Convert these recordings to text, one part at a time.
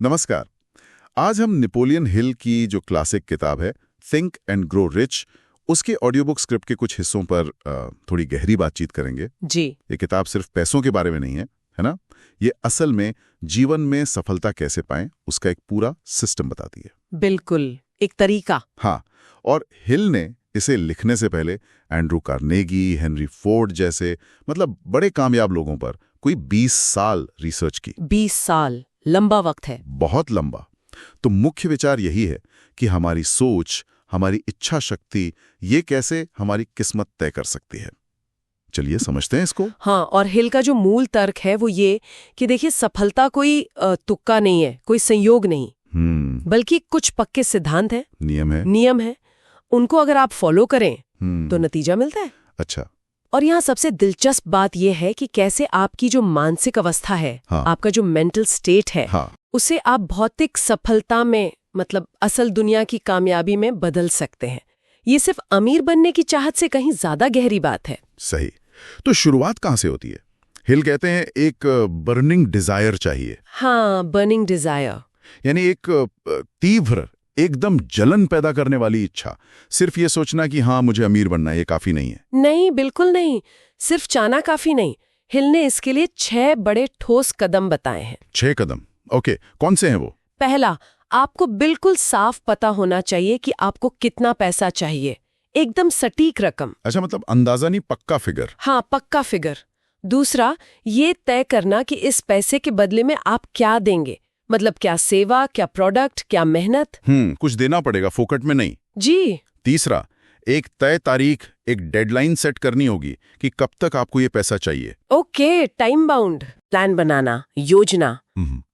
नमस्कार। आज हम नेपोलियन हिल की जो क्लासिक किताब है थिंक एंड ग्रो रिच, उसके ऑडियो बुक स्क्रिप्ट के कुछ हिस्सों पर थोड़ी गहरी बातचीत करेंगे। जी। ये किताब सिर्फ पैसों के बारे में नहीं है ना? ये असल में जीवन में सफलता कैसे पाएं उसका एक पूरा सिस्टम बताती है। बिल्कुल, एक तरीका। हाँ, और हिल ने इसे लिखने से पहले एंड्रू कार्नेगी, हेनरी फोर्ड जैसे बड़े कामयाब लोगों पर कोई 20 साल रिसर्च की। 20 साल लंबा वक्त है। बहुत लंबा। तो मुख्य विचार यही है कि हमारी सोच, हमारी इच्छा शक्ति, ये कैसे हमारी किस्मत तय कर सकती है। चलिए समझते हैं इसको। हाँ, और हिल का जो मूल तर्क है वो ये कि देखिए, सफलता कोई तुक्का नहीं है, कोई संयोग नहीं, बल्कि कुछ पक्के सिद्धांत है, नियम है। उनको अगर आप फॉलो करें तो नतीजा मिलता है। अच्छा। और यहाँ सबसे दिलचस्प बात यह है कि कैसे आपकी जो मानसिक अवस्था है, हाँ। आपका जो मेंटल स्टेट है, हाँ। उसे आप भौतिक सफलता में, असल दुनिया की कामयाबी में बदल सकते हैं। ये सिर्फ अमीर बनने की चाहत से कहीं ज्यादा गहरी बात है। सही। तो शुरुआत कहाँ से होती है? हिल कहते हैं एक बर्निंग डिजायर चाहिए। हाँ, बर्निंग डिजायर यानी एक तीव्र, एकदम जलन पैदा करने वाली इच्छा। सिर्फ ये सोचना कि हाँ मुझे अमीर बनना है, ये काफी नहीं है। नहीं, बिल्कुल नहीं। सिर्फ चाहना काफी नहीं। हिल ने इसके लिए 6 बड़े ठोस कदम बताए हैं। 6 कदम? ओके, कौन से हैं वो? पहला, आपको बिल्कुल साफ पता होना चाहिए कि आपको कितना पैसा चाहिए। एकदम सटीक रकम। अच्छा, अंदाजा नहीं, पक्का फिगर। हाँ, पक्का फिगर। दूसरा, ये तय करना कि इस पैसे के बदले में आप क्या देंगे। क्या सेवा, क्या प्रोडक्ट, क्या मेहनत। कुछ देना पड़ेगा, फोकट में नहीं। जी। तीसरा, एक तय तारीख, एक डेडलाइन सेट करनी होगी कि कब तक आपको ये पैसा चाहिए। ओके, टाइम बाउंड प्लान बनाना, योजना।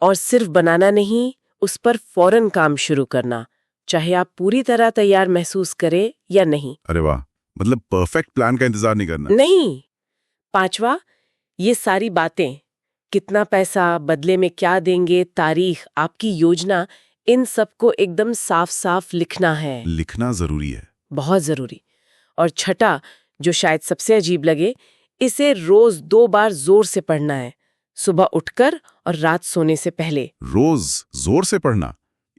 और सिर्फ बनाना नहीं, उस पर फौरन काम शुरू करना, चाहे आप पूरी तरह तैयार महसूस करें या नहीं। अरे वाह, परफेक्ट प्लान का इंतजार नहीं करना। नहीं। पांचवा, ये सारी बातें, कितना पैसा, बदले में क्या देंगे, तारीख, आपकी योजना, इन सबको एकदम साफ साफ लिखना है। लिखना जरूरी है, बहुत जरूरी। और छठा, जो शायद सबसे अजीब लगे, इसे रोज 2 बार जोर से पढ़ना है, सुबह उठकर और रात सोने से पहले। रोज जोर से पढ़ना,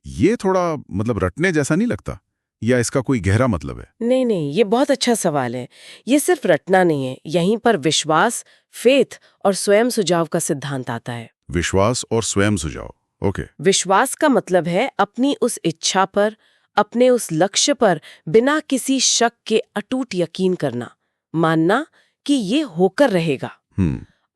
ये थोड़ा रटने जैसा नहीं लगता, या इसका कोई गहरा मतलब है? नहीं नहीं, ये बहुत अच्छा सवाल है। ये सिर्फ रटना नहीं है, यहीं पर विश्वास, फेथ और स्वयं सुझाव का सिद्धांत आता है। विश्वास और स्वयं सुझाव, ओके। विश्वास का मतलब है अपनी उस इच्छा पर, अपने उस लक्ष्य पर बिना किसी शक के अटूट यकीन करना, मानना कि ये होकर रहेगा।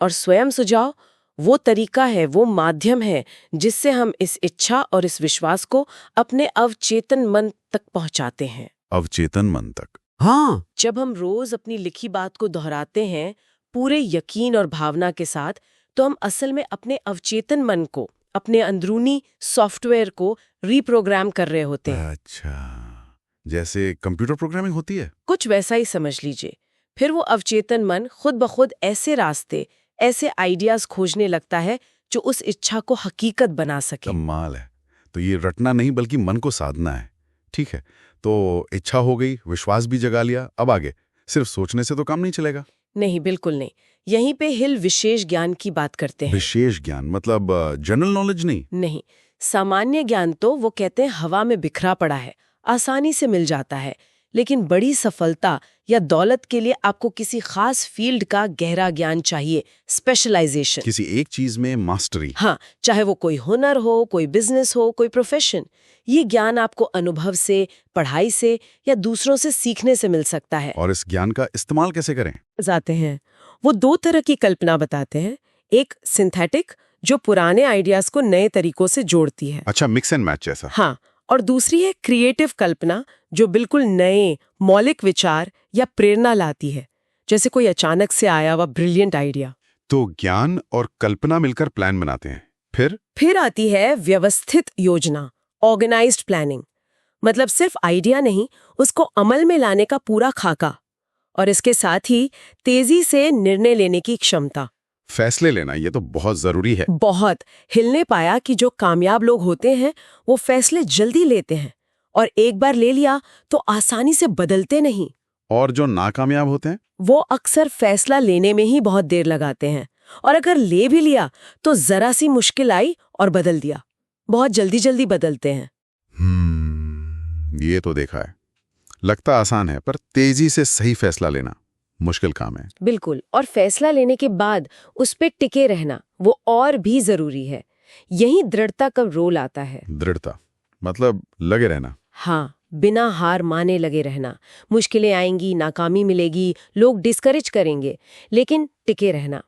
और स्वयं सुझाव वो तरीका है, वो माध्यम है जिससे हम इस इच्छा और इस विश्वास को अपने अवचेतन मन तक पहुंचाते हैं। अवचेतन मन तक? हाँ। जब हम रोज अपनी लिखी बात को दोहराते हैं पूरे यकीन और भावना के साथ, तो हम असल में अपने अवचेतन मन को, अपने अंदरूनी सॉफ्टवेयर को रीप्रोग्राम कर रहे होते हैं। अच्छा, जैसे कंप्यूटर प्रोग्रामिंग होती है? कुछ वैसा ही समझ लीजिए। फिर वो अवचेतन मन खुद ब खुद ऐसे रास्ते, ऐसे आइडियाज खोजने लगता है जो उस इच्छा को हकीकत बना सके। कमाल है। तो ये रटना नहीं बल्कि मन को साधना है। ठीक है, तो इच्छा हो गई, विश्वास भी जगा लिया, अब आगे? सिर्फ सोचने से तो काम नहीं चलेगा। नहीं, बिल्कुल नहीं। यहीं पे हिल विशेष ज्ञान की बात करते हैं। विशेष ज्ञान जनरल नॉलेज नहीं? नहीं, सामान्य ज्ञान तो वो कहते हैं हवा में बिखरा पड़ा है, आसानी से मिल जाता है। लेकिन बड़ी सफलता या दौलत के लिए आपको किसी खास फील्ड का गहरा ज्ञान चाहिए, स्पेशलाइजेशन। किसी एक चीज में मास्टरी। हाँ, चाहे वो कोई हुनर हो, कोई बिजनेस हो, कोई प्रोफेशन। ये ज्ञान आपको अनुभव से, पढ़ाई से या दूसरों से सीखने से मिल सकता है। और इस ज्ञान का इस्तेमाल कैसे करें? जाते हैं वो 2 तरह की कल्पना बताते हैं। एक सिंथेटिक, जो पुराने आइडियाज को नए तरीकों से जोड़ती है। अच्छा, मिक्स एंड मैच जैसा। हाँ। और दूसरी है क्रिएटिव कल्पना, जो बिल्कुल नए, मौलिक विचार या प्रेरणा लाती है, जैसे कोई अचानक से आया हुआ ब्रिलियंट आइडिया। तो ज्ञान और कल्पना मिलकर प्लान बनाते हैं। फिर आती है व्यवस्थित योजना, ऑर्गेनाइज्ड प्लानिंग। सिर्फ आइडिया नहीं, उसको अमल में लाने का पूरा खाका। और इसके साथ ही तेजी से निर्णय लेने की क्षमता। फैसले लेना, ये तो बहुत जरूरी है। बहुत। हिल ने पाया कि जो कामयाब लोग होते हैं वो फैसले जल्दी लेते हैं, और एक बार ले लिया तो आसानी से बदलते नहीं। और जो नाकामयाब होते हैं, वो अक्सर फैसला लेने में ही बहुत देर लगाते हैं, और अगर ले भी लिया तो जरा सी मुश्किल आई और बदल दिया। बहुत जल्दी जल्दी बदलते हैं। ये तो देखा है। लगता आसान है, पर तेजी से सही फैसला लेना मुश्किल काम है। बिल्कुल, और फैसला लेने के बाद उस पे टिके रहना वो और भी जरूरी है। यही दृढ़ता का रोल आता है। दृढ़ता मतलब लगे रहना। हाँ, बिना हार माने लगे रहना। मुश्किलें आएंगी, नाकामी मिलेगी, लोग डिस्करेज करेंगे, लेकिन टिके रहना।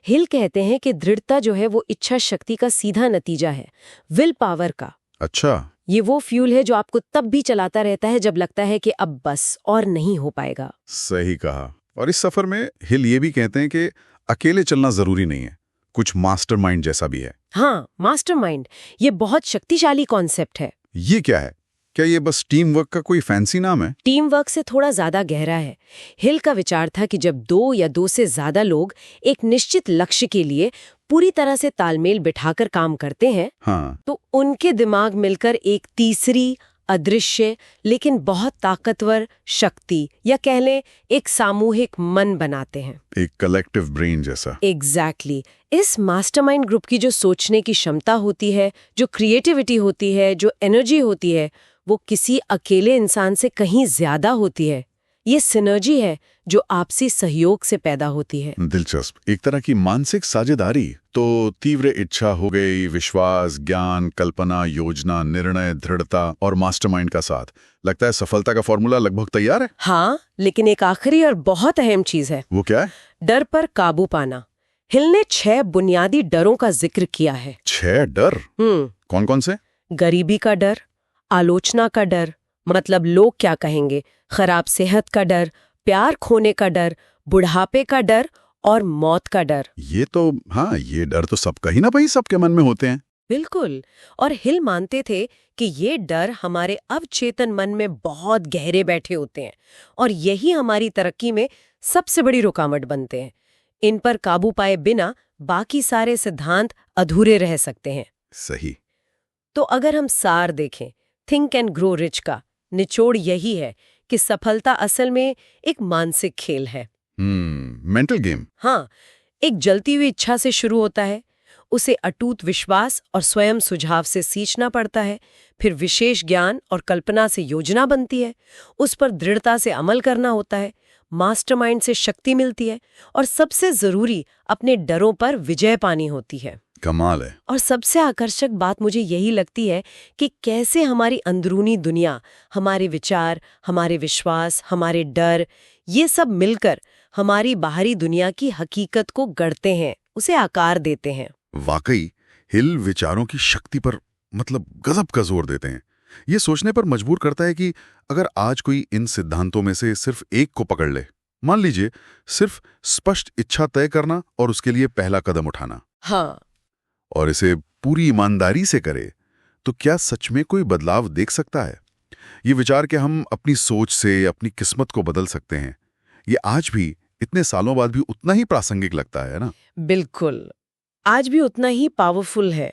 हिल कहते हैं कि दृढ़ता जो है वो इच्छा शक्ति का सीधा नतीजा है, विल पावर का। अच्छा। ये वो फ्यूल है जो आपको तब भी चलाता रहता है जब लगता है कि अब बस और नहीं हो पाएगा। सही कहा। और इस सफर में हिल ये भी कहते हैं कि अकेले चलना जरूरी नहीं है, कुछ मास्टरमाइंड जैसा भी है। हाँ, मास्टरमाइंड, ये बहुत शक्तिशाली कॉन्सेप्ट है। ये क्या है? क्या ये बस टीम वर्क का कोई फैंसी नाम है? टीम वर्क से थोड़ा ज्यादा गहरा है। हिल का विचार था कि जब 2 या 2 से ज्यादा लोग एक निश्चित लक्ष्य के लिए पूरी तरह से तालमेल बिठाकर काम करते हैं, हाँ। तो उनके दिमाग मिलकर एक तीसरी, अदृश्य लेकिन बहुत ताकतवर शक्ति, या कह लें एक सामूहिक मन बनाते हैं। एक कलेक्टिव ब्रेन जैसा। एग्जैक्टली। इस मास्टरमाइंड ग्रुप की जो सोचने की क्षमता होती है, जो क्रिएटिविटी होती है, जो एनर्जी होती है, वो किसी अकेले इंसान से कहीं ज्यादा होती है। ये सिनर्जी है जो आपसी सहयोग से पैदा होती है। दिलचस्प। एक तरह की मानसिक साझेदारी। तो तीव्र इच्छा हो गई, विश्वास, ज्ञान, कल्पना, योजना, निर्णय, दृढ़ता और मास्टरमाइंड का साथ। लगता है सफलता का फॉर्मूला लगभग तैयार है। हाँ, लेकिन एक आखिरी और बहुत अहम चीज है। वो क्या है? डर पर काबू पाना। हिल ने 6 बुनियादी डरों का जिक्र किया है। 6 डर? कौन कौन से? गरीबी का डर, आलोचना का डर, मतलब लोग क्या कहेंगे, खराब सेहत का डर, प्यार खोने का डर, बुढ़ापे का डर और मौत का डर। ये तो हाँ, ये डर तो सबका ही ना भाई, सबके मन में होते हैं। बिल्कुल। और हिल मानते थे कि ये डर हमारे अवचेतन मन में बहुत गहरे बैठे होते हैं और यही हमारी तरक्की में सबसे बड़ी रुकावट बनते हैं। इन पर काबू पाए बिना बाकी सारे सिद्धांत अधूरे रह सकते हैं। सही। तो अगर हम सार देखें थिंक एंड ग्रो रिच का, निचोड़ यही है कि सफलता असल में एक मानसिक खेल है। Mental game. हाँ, एक जलती हुई इच्छा से शुरू होता है, उसे अटूट विश्वास और स्वयं सुझाव से सींचना पड़ता है, फिर विशेष ज्ञान और कल्पना से योजना बनती है, उस पर दृढ़ता से अमल करना होता है, मास्टरमाइंड से शक्ति मिलती है और सबसे जरूरी अपने डरों पर विजय पानी होती है। कमाल है। और सबसे आकर्षक बात मुझे यही लगती है कि कैसे हमारी अंदरूनी दुनिया, हमारे विचार, हमारे विश्वास, हमारे डर, ये सब मिलकर हमारी बाहरी दुनिया की हकीकत को गढ़ते हैं, उसे आकार देते हैं। वाकई हिल विचारों की शक्ति पर मतलब गजब का जोर देते हैं। ये सोचने पर मजबूर करता है कि अगर आज कोई इन सिद्धांतों में से सिर्फ एक को पकड़ ले, मान लीजिए सिर्फ स्पष्ट इच्छा तय करना और उसके लिए पहला कदम उठाना, हाँ, और इसे पूरी ईमानदारी से करे, तो क्या सच में कोई बदलाव देख सकता है? ये विचार कि हम अपनी सोच से अपनी किस्मत को बदल सकते हैं, ये आज भी इतने सालों बाद भी उतना ही प्रासंगिक लगता है ना? बिल्कुल, आज भी उतना ही पावरफुल है।